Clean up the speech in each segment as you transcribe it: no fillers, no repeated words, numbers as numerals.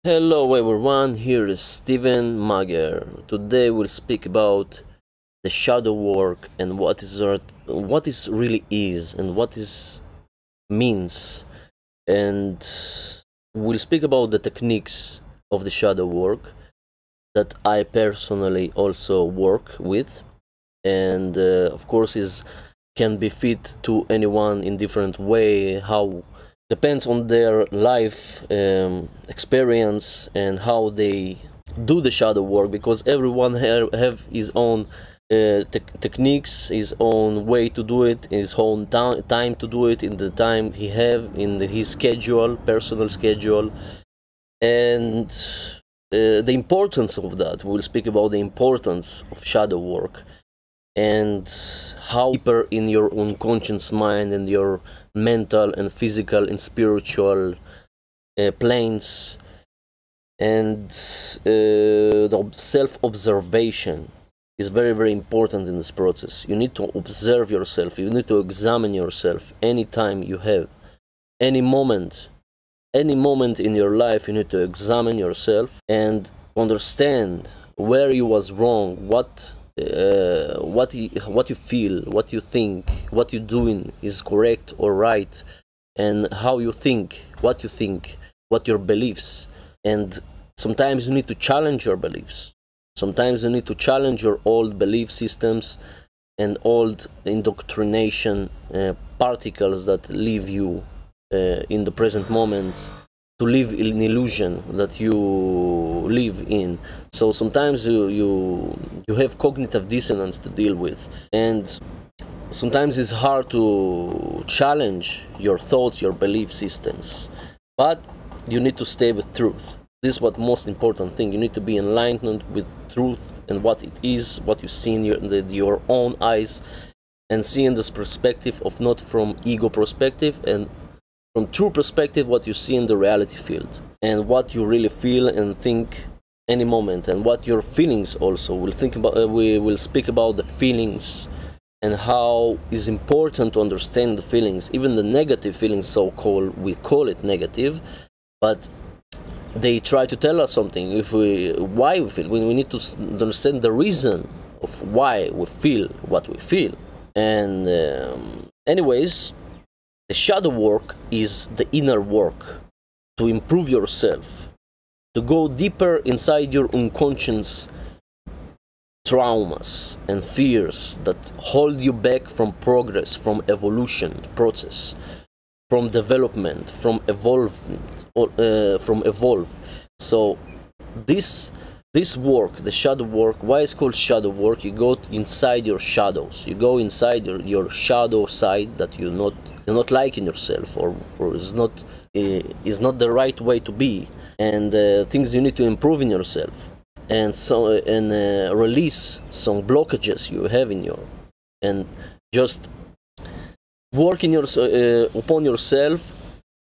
Hello everyone, here is Steven Mager. Today we'll speak about the shadow work and what is really is and what is means, and we'll speak about the techniques of the shadow work that I personally also work with, and of course can be fit to anyone in different way. How depends on their life experience and how they do the shadow work, because everyone have his own techniques, his own way to do it, his own time to do it, in the time he have in his schedule, personal schedule, and the importance of that. We'll speak about the importance of shadow work and how deeper in your unconscious mind and your mental and physical and spiritual planes, and the self-observation is very, very important in this process. You need to observe yourself, you need to examine yourself anytime you have any moment in your life. You need to examine yourself and understand where you was wrong, what you feel, what you think, what you're doing is correct or right, and how you think, what your beliefs. And sometimes you need to challenge your beliefs. Sometimes you need to challenge your old belief systems and old indoctrination particles that leave you in the present moment, to live in illusion that you live in. So sometimes you have cognitive dissonance to deal with, and sometimes it's hard to challenge your thoughts, your belief systems, but you need to stay with truth. This is what most important thing. You need to be enlightened with truth and what it is, what you see in your own eyes, and see in this perspective of not from ego perspective, and from true perspective, what you see in the reality field, and what you really feel and think any moment, and what your feelings also. We will speak about the feelings and how it's important to understand the feelings, even the negative feelings, so-called. We call it negative, but they try to tell us something. Why we feel, we need to understand the reason of why we feel what we feel. And anyways, the shadow work is the inner work to improve yourself, to go deeper inside your unconscious traumas and fears that hold you back from progress, from evolution process, from development, from evolvement, from evolve. So this work, the shadow work, why it's called shadow work? You go inside your shadows, you go inside your shadow side that you're not liking yourself, or is not the right way to be, and things you need to improve in yourself, and release some blockages you have in your, and just work upon yourself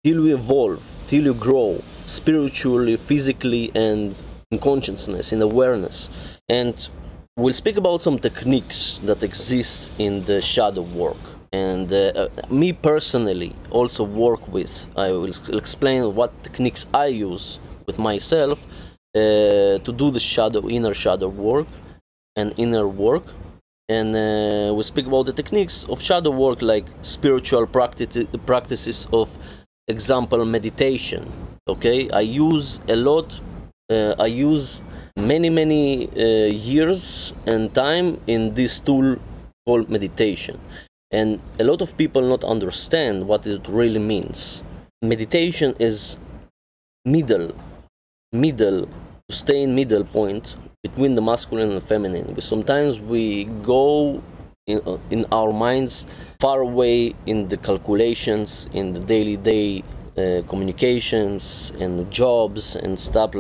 till you evolve, till you grow spiritually, physically, and in consciousness, in awareness. And we'll speak about some techniques that exist in the shadow work, and me personally also work with. I will explain what techniques I use with myself to do the inner shadow work and inner work. And we speak about the techniques of shadow work, like spiritual practices of, example, meditation. Okay, I use a lot. I use many years and time in this tool called meditation, and a lot of people not understand what it really means. Meditation is middle, to stay in middle point between the masculine and feminine. Sometimes we go in our minds far away in the calculations, in the daily communications and jobs and stuff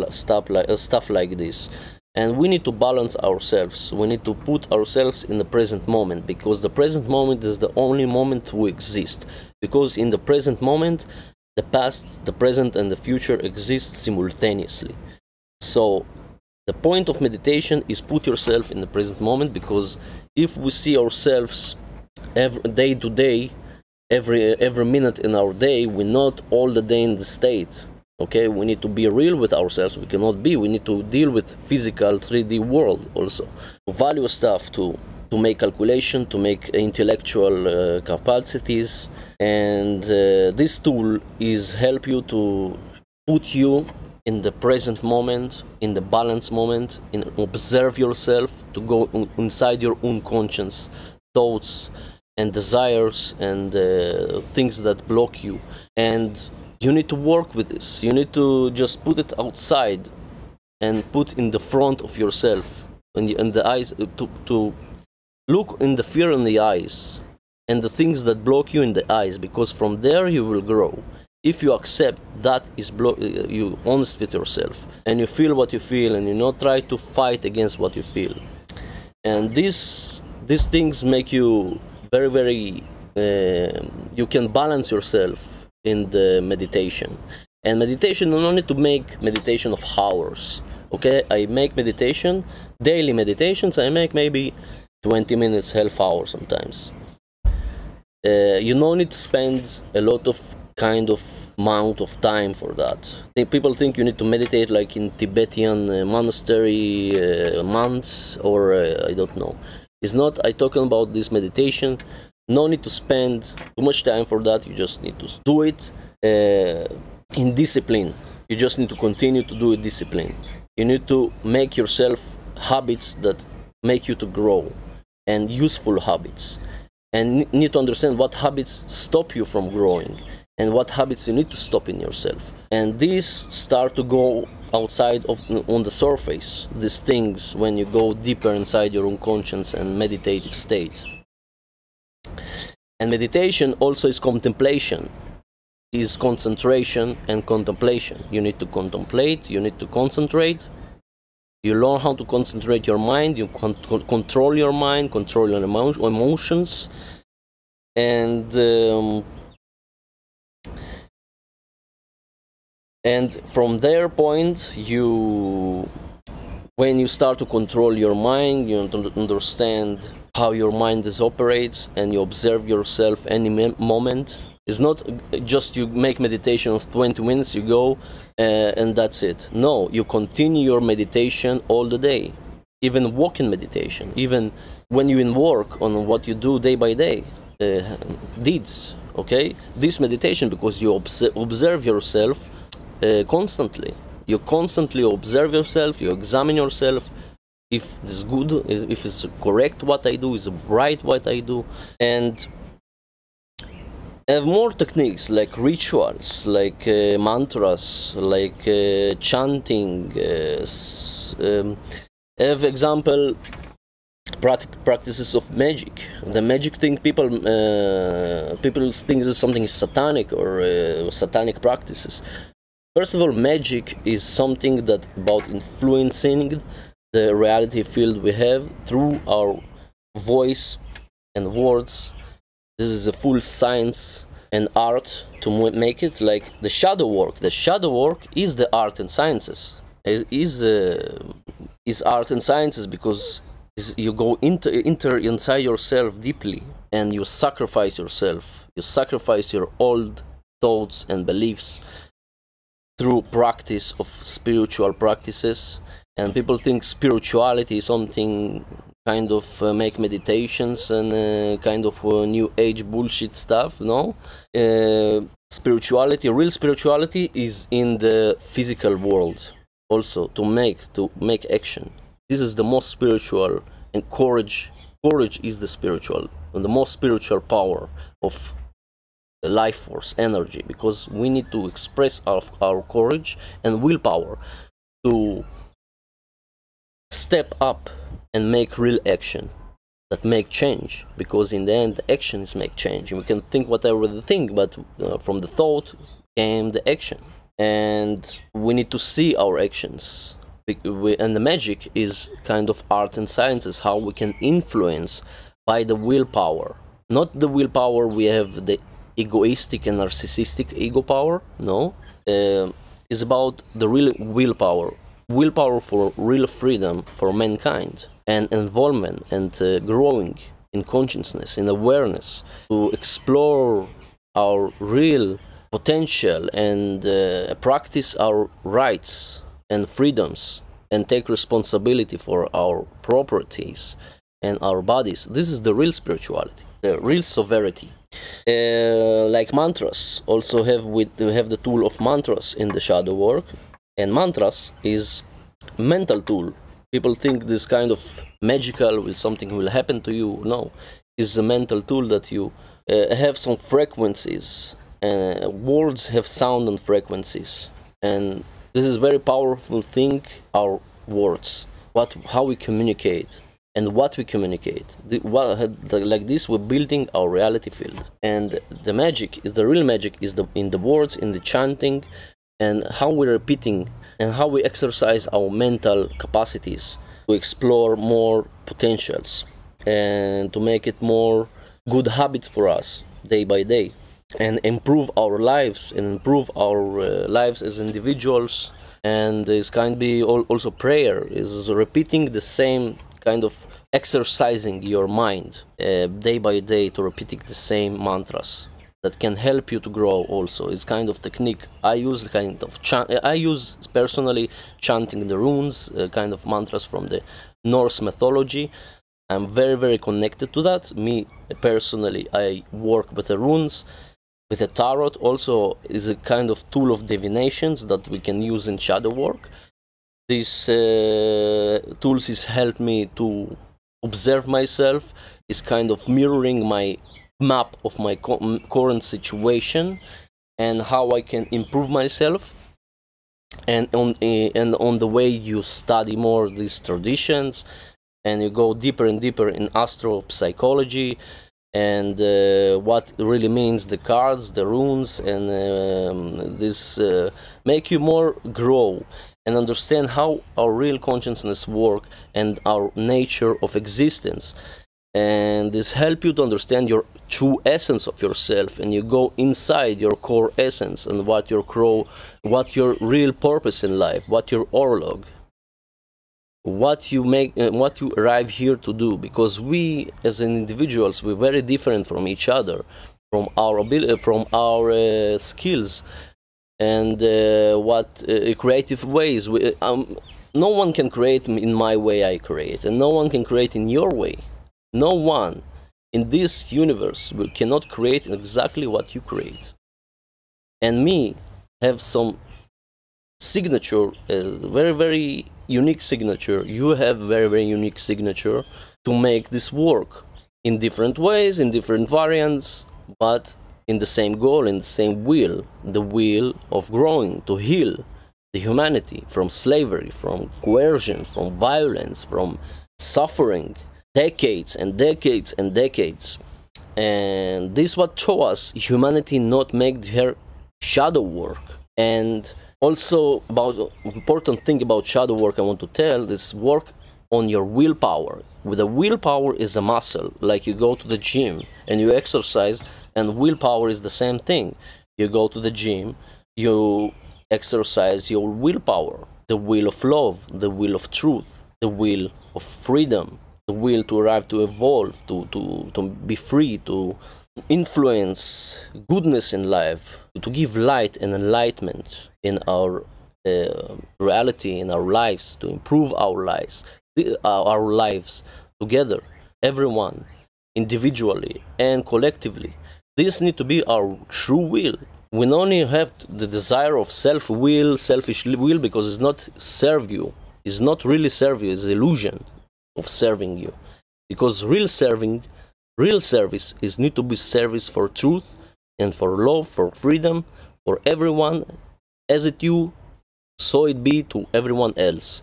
like this. And we need to balance ourselves. We need to put ourselves in the present moment, because the present moment is the only moment we exist. Because in the present moment, the past, the present, and the future exist simultaneously. So the point of meditation is put yourself in the present moment, because if we see ourselves day to day, every minute in our day, we're not all the day in the state. Okay, we need to be real with ourselves. We cannot be. We need to deal with physical 3D world also. To value stuff, to make calculation, to make intellectual capacities, and this tool is help you to put you in the present moment, in the balance moment, in observe yourself, to go inside your own conscience, thoughts and desires and things that block you. And you need to work with this. You need to just put it outside and put in the front of yourself, in the eyes, to look in the fear in the eyes and the things that block you in the eyes, because from there you will grow. If you accept that is you honest with yourself, and you feel what you feel, and you not try to fight against what you feel, and these things make you very, very you can balance yourself in the meditation. And meditation, you don't need to make meditation of hours. Okay, I make meditation, daily meditations, I make maybe 20 minutes, half hour sometimes. You don't need to spend a lot of kind of amount of time for that. People think you need to meditate like in Tibetan monastery months, or I don't know. It's not. I talking about this meditation. No need to spend too much time for that. You just need to do it in discipline. You just need to continue to do it discipline. You need to make yourself habits that make you to grow, and useful habits, and need to understand what habits stop you from growing and what habits you need to stop in yourself. And these start to go outside of on the surface, these things, when you go deeper inside your own conscience and meditative state. And meditation also is contemplation, is concentration and contemplation. You need to contemplate, you need to concentrate. You learn how to concentrate your mind, you control your mind, control your emotions, and from their point, when you start to control your mind, you understand how your mind operates, and you observe yourself any moment. It's not just you make meditation of 20 minutes, you go and that's it. No, you continue your meditation all the day, even walking meditation, even when you in work on what you do day by day, deeds. Okay, this meditation, because you observe yourself constantly. You constantly observe yourself, you examine yourself, if it's good, if it's correct what I do, is right what I do, and have more techniques like rituals, like mantras, like chanting. Have example practices of magic. The magic thing, people think that something is satanic, or satanic practices. First of all, magic is something that about influencing the reality field we have through our voice and words. This is a full science and art to make it. Like the shadow work. The shadow work is the art and sciences. Is art and sciences, because you go inside yourself deeply, and you sacrifice yourself. You sacrifice your old thoughts and beliefs through practice of spiritual practices. And people think spirituality is something kind of make meditations and kind of new age bullshit stuff. No, spirituality, real spirituality, is in the physical world also, to make action. This is the most spiritual, and courage is the spiritual and the most spiritual power of the life force, energy, because we need to express our courage and willpower to step up and make real action that make change, because in the end the action is make change. We can think whatever we think, but from the thought came the action, and we need to see our actions. And the magic is kind of art and sciences, how we can influence by the willpower, not the willpower we have, the egoistic and narcissistic ego power. No, is about the real willpower for real freedom for mankind, and involvement, and growing in consciousness, in awareness, to explore our real potential and practice our rights and freedoms and take responsibility for our properties and our bodies. This is the real spirituality, the real sovereignty. Like mantras, also we have the tool of mantras in the shadow work, and mantras is mental tool. People think this kind of magical, will something will happen to you. No, it's a mental tool that you have some frequencies. Words have sound and frequencies, and this is very powerful thing. Our words, how we communicate and what we communicate. Like this, we're building our reality field, and the magic is the real magic is in the words, in the chanting, and how we're repeating and how we exercise our mental capacities to explore more potentials and to make it more good habits for us day by day, and improve our lives and improve our lives as individuals. And this can be also prayer is repeating the same kind of exercising your mind day by day to repeating the same mantras that can help you to grow. Also, it's kind of technique I use, I use personally chanting the runes, kind of mantras from the Norse mythology. I'm very connected to that. Me personally, I work with the runes, with the tarot. Also is a kind of tool of divinations that we can use in shadow work. These tools is help me to observe myself, is kind of mirroring my map of my current situation and how I can improve myself. And on the way you study more these traditions and you go deeper and deeper in astropsychology and what really means the cards, the runes, and this make you more grow and understand how our real consciousness work and our nature of existence. And this help you to understand your true essence of yourself, and you go inside your core essence and what your real purpose in life, what your orlog, what you arrive here to do. Because we as individuals, we're very different from each other, from our ability, from our skills, and creative ways. No one can create in my way I create, and no one can create in your way. No one in this universe cannot create exactly what you create. And me have some signature, very unique signature. You have very unique signature to make this work in different ways, in different variants, but in the same goal, in the same will, the will of growing, to heal the humanity from slavery, from coercion, from violence, from suffering, decades and decades and decades. And this what show us humanity not make her shadow work. And also about important thing about shadow work I want to tell, this work on your willpower. With the willpower is a muscle, like you go to the gym and you exercise, and willpower is the same thing. You go to the gym, you exercise your willpower, the will of love, the will of truth, the will of freedom, the will to arrive, to evolve, to be free, to influence goodness in life, to give light and enlightenment in our reality, in our lives, to improve our lives together, everyone, individually and collectively. This need to be our true will. We only have the desire of self-will, selfish will, because it's not serve you. It's not really serve you. It's illusion of serving you. Because real service is need to be service for truth and for love, for freedom, for everyone, as it you so it be to everyone else.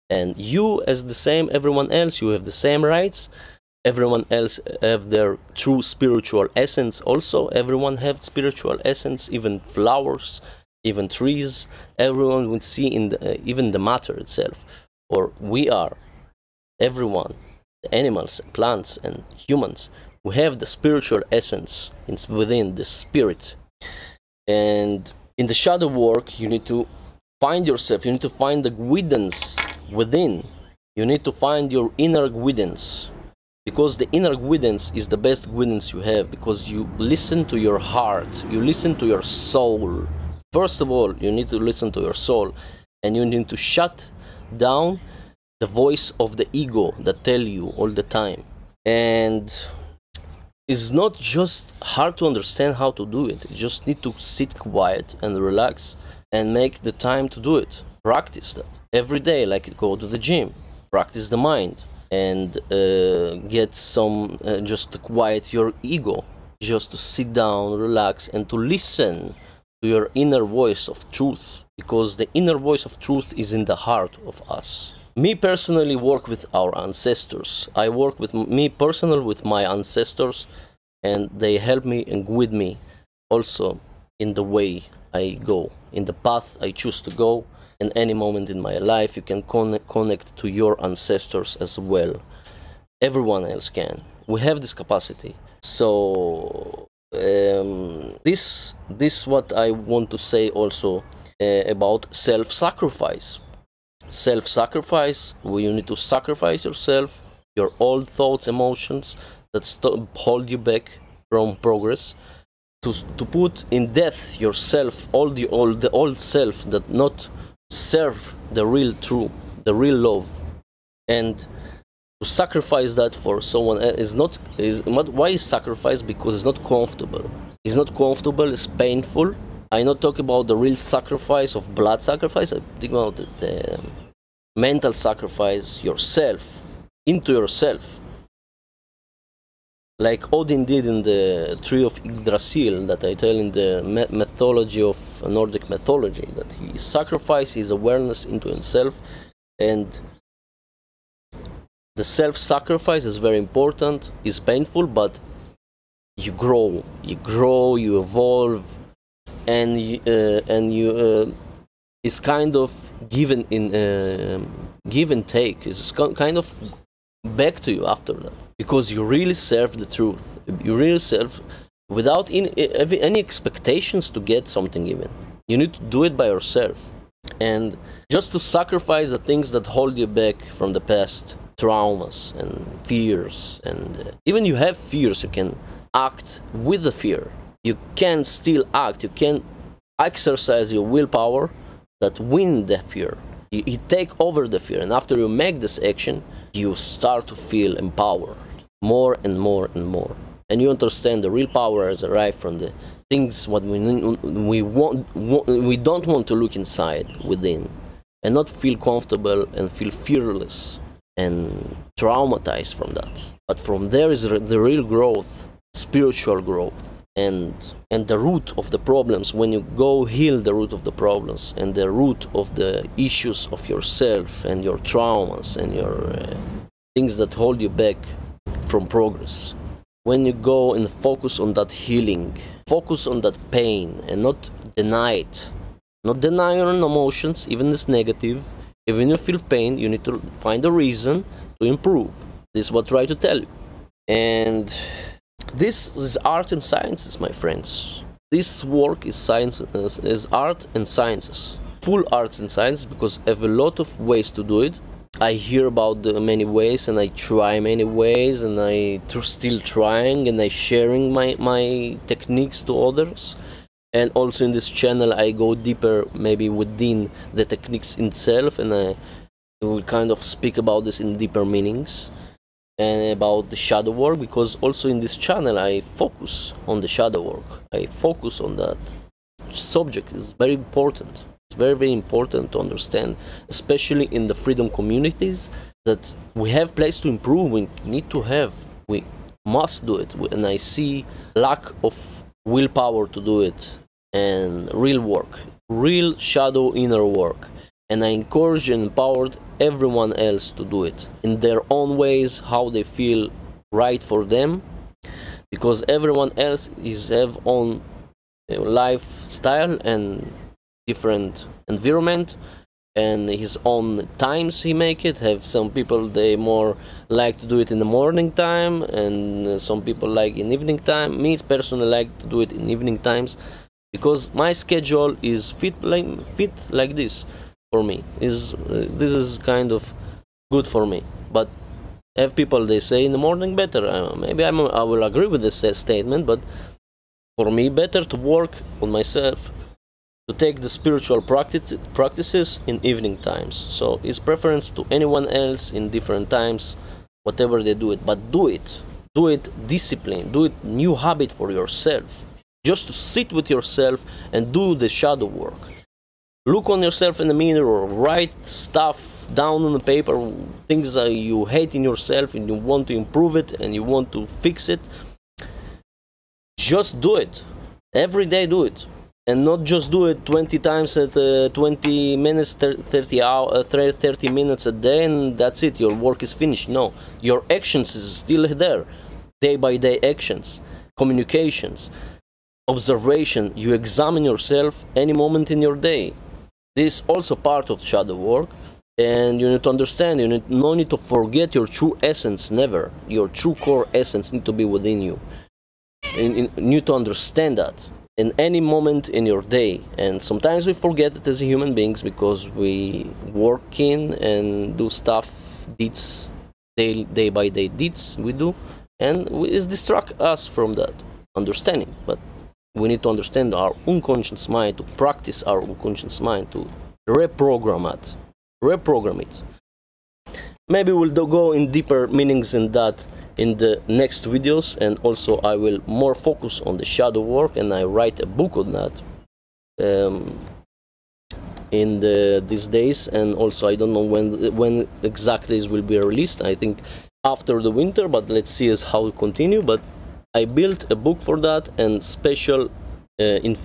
And you as the same everyone else, you have the same rights. Everyone else have their true spiritual essence. Also, everyone have spiritual essence, even flowers, even trees. Everyone would see in even the matter itself. Or we are, everyone, the animals, plants, and humans, who have the spiritual essence within the spirit. And in the shadow work, you need to find yourself. You need to find the guidance within. You need to find your inner guidance. because the inner guidance is the best guidance you have, because you listen to your heart, you listen to your soul. First of all, you need to listen to your soul, and you need to shut down the voice of the ego that tell you all the time. And it's not just hard to understand how to do it. You just need to sit quiet and relax and make the time to do it. Practice that every day, like go to the gym, practice the mind, and get some just to quiet your ego, just to sit down, relax, and to listen to your inner voice of truth, because the inner voice of truth is in the heart of us. Me personally work with our ancestors. I work with me personally with my ancestors, and they help me and guide me also in the way I go, in the path I choose to go. In any moment in my life, you can connect to your ancestors as well. Everyone else can. We have this capacity. So this what I want to say also about self-sacrifice. Self-sacrifice, where you need to sacrifice yourself, your old thoughts, emotions that hold you back from progress, to put in death yourself, all the old self that not serve the real truth, the real love, and to sacrifice that for someone else why is sacrifice? Because it's not comfortable. It's not comfortable, it's painful. I not talk about the real sacrifice of blood sacrifice. I think about the mental sacrifice, yourself, into yourself, like Odin did in the tree of Yggdrasil, that I tell in the mythology of Nordic mythology, that he sacrificed his awareness into himself. And the self-sacrifice is very important, is painful, but you grow, you evolve, and it's kind of given in give and take. It's kind of back to you after that, because you really serve the truth. You really serve without any expectations to get something. Even you need to do it by yourself, and just to sacrifice the things that hold you back from the past, traumas and fears. And even you have fears, you can act with the fear. You can still act. You can exercise your willpower that win the fear. You take over the fear, and after you make this action, you start to feel empowered more and more and more. And you understand the real power has arrived from the things what we don't want to look inside within, and not feel comfortable and feel fearless and traumatized from that. But from there is the real growth, spiritual growth. And the root of the problems, when you go heal the root of the problems and the root of the issues of yourself and your traumas and your things that hold you back from progress, when you go and focus on that healing, focus on that pain and not deny it, not deny your own emotions, even it's negative. Even if you feel pain, you need to find a reason to improve. This is what I try to tell you. And this is art and sciences, my friends. This work is science, is art and sciences. Full arts and sciences, because I have a lot of ways to do it. I hear about the many ways, and I try many ways, and I still trying, and I sharing my techniques to others. And also in this channel, I go deeper, maybe within the techniques itself, and I will kind of speak about this in deeper meanings. And about the shadow work, because also in this channel I focus on the shadow work. I focus on that subject. It's very important. It's very, very important to understand, especially in the freedom communities, that we have place to improve. We need to have, we must do it. And I see lack of willpower to do it, and real work, real shadow inner work. And I encourage and empowered everyone else to do it in their own ways, how they feel right for them, because everyone else have own lifestyle and different environment and his own times he make it. Have some people they more like to do it in the morning time, and some people like in evening time. Me personally like to do it in evening times, because my schedule is fit like this. For me, this is kind of good for me. But Have people, they say in the morning better. Maybe I will agree with this statement, but for me, better to work on myself, to take the spiritual practices in evening times. So it's preference to anyone else in different times, whatever they do it, but do it. Do it discipline. Do it new habit for yourself. Just to sit with yourself and do the shadow work. Look on yourself in the mirror, write stuff down on the paper, things that you hate in yourself and you want to improve it and you want to fix it. Just do it. Every day do it. And not just do it 20 times at 20 minutes, 30 minutes a day and that's it, your work is finished. No, your actions is still there. Day by day actions, communications, observation. You examine yourself any moment in your day. This is also part of shadow work, and you need to understand, no need to forget your true essence, never. Your true core essence need to be within you. You need to understand that in any moment in your day. And sometimes we forget it as human beings because we work in and do stuff, deeds, day by day deeds we do, and it distracts us from that understanding. But we need to understand our unconscious mind, to practice our unconscious mind, to reprogram it. Maybe we'll go in deeper meanings in that in the next videos, and also I will more focus on the shadow work, and I write a book on that in these days. And also I don't know when exactly it will be released. I think after the winter, but let's see as how it continue. But I built a book for that, and special in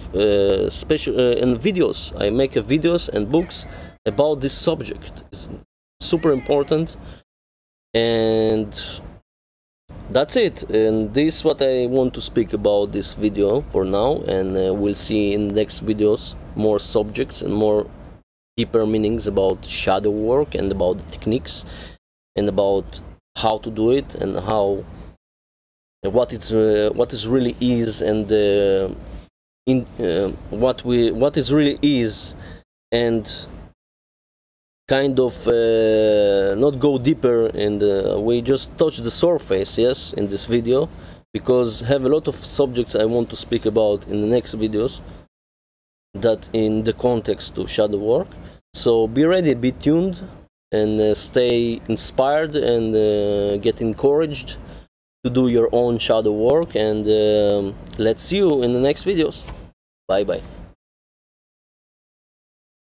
videos. I make videos and books about this subject. It's super important, and that's it. And this is what I want to speak about this video for now, and we'll see in the next videos more subjects and more deeper meanings about shadow work and about the techniques and about how to do it and how what is really is, and what is really is, and kind of not go deeper, and we just touch the surface, yes, in this video, because I have a lot of subjects I want to speak about in the next videos that in the context to shadow work. So be ready, be tuned, and stay inspired and get encouraged to do your own shadow work. And let's see you in the next videos. Bye bye.